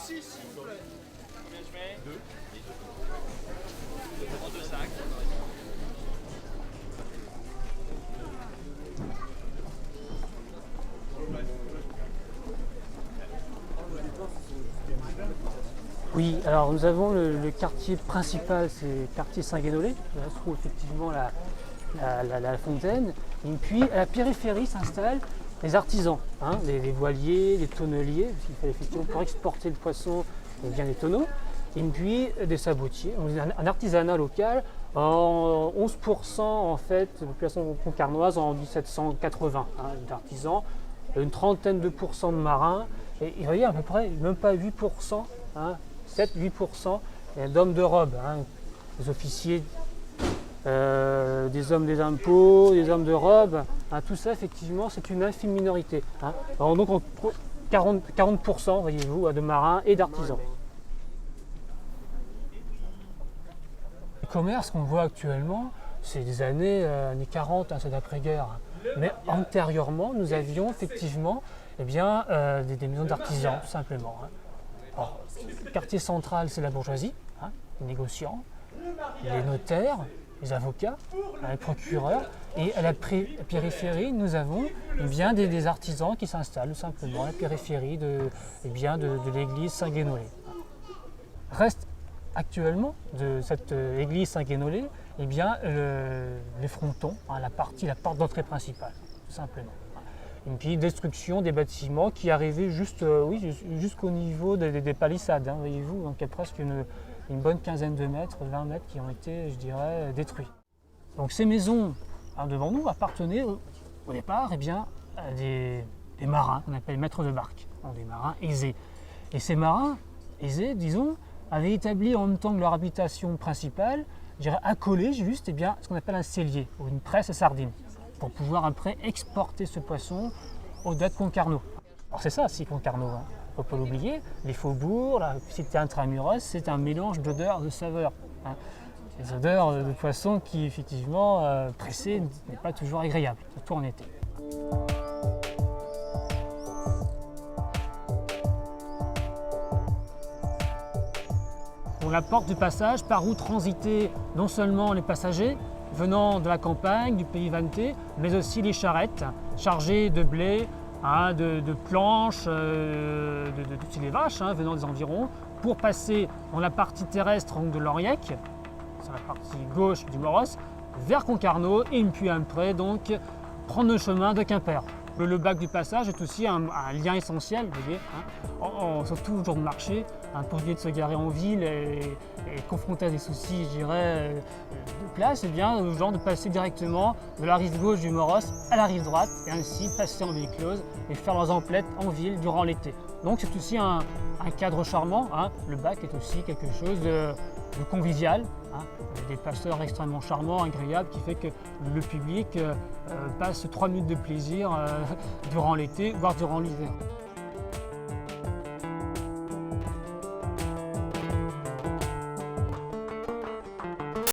Si, s'il vous plaît. Combien je mets? 2. Je prends 2 sacs. Oui, alors nous avons le quartier principal, c'est le quartier Saint-Guénolé. Là se trouve effectivement la fontaine. Et puis à la périphérie s'installent les artisans, hein, les voiliers, les tonneliers, parce qu'il fallait effectivement pour exporter le poisson, et bien des tonneaux. Et puis des sabotiers. Donc, un artisanat local en 11% en fait de population concarnoise en 1780 hein, d'artisans, une trentaine de pourcents de marins, et vous voyez à peu près même pas 8%, hein, 7-8% d'hommes de robe, hein, des officiers, des hommes des impôts, des hommes de robe, hein, tout ça effectivement c'est une infime minorité. Hein. Alors, donc on trouve 40% voyez-vous, de marins et d'artisans. Le commerce qu'on voit actuellement, c'est des années 40, hein, c'est d'après-guerre. Mais antérieurement, nous avions effectivement eh bien, des maisons d'artisans, tout simplement. Hein. Alors, le quartier central, c'est la bourgeoisie, hein, les négociants, les notaires, les avocats, les procureurs. Et à la périphérie, nous avons eh bien, des artisans qui s'installent tout simplement à la périphérie de l'église Saint-Guénolé. Reste actuellement de cette église Saint-Guénolé eh bien, les frontons, hein, la porte d'entrée principale, tout simplement. Et puis destruction des bâtiments qui arrivaient jusqu'au niveau des palissades, hein, voyez-vous, donc il y a presque une bonne quinzaine de mètres, 20 mètres qui ont été, je dirais, détruits. Donc ces maisons hein, devant nous appartenaient au départ eh bien, à des marins qu'on appelle maîtres de barque, donc des marins aisés. Et ces marins aisés, disons, avaient établi en même temps que leur habitation principale, je dirais accolé juste eh bien, ce qu'on appelle un cellier ou une presse à sardines, pour pouvoir après exporter ce poisson au-delà de Concarneau. Alors c'est ça, si Concarneau, hein. Il ne faut pas l'oublier, les faubourgs, la cité intramuros, c'est un mélange d'odeurs, de saveurs. Hein. Les odeurs de poisson qui effectivement, pressé, n'est pas toujours agréable, surtout en été. Pour la porte du passage, par où transitaient non seulement les passagers venant de la campagne, du pays vanté, mais aussi les charrettes chargées de blé, hein, de planches, de toutes les vaches hein, venant des environs, pour passer dans la partie terrestre donc de l'Auriac, sur la partie gauche du Moros, vers Concarneau et puis après donc prendre le chemin de Quimper. Le bac du passage est aussi un lien essentiel, vous voyez, hein, surtout au jour de marché, hein, pour éviter de se garer en ville et confronter à des soucis, je dirais, de place, et bien aux gens de passer directement de la rive gauche du Moros à la rive droite et ainsi passer en ville close et faire leurs emplettes en ville durant l'été. Donc c'est aussi un cadre charmant, hein. Le bac est aussi quelque chose de convivial, hein. Des passeurs extrêmement charmants, agréables, qui fait que le public passe 3 minutes de plaisir durant l'été, voire durant l'hiver.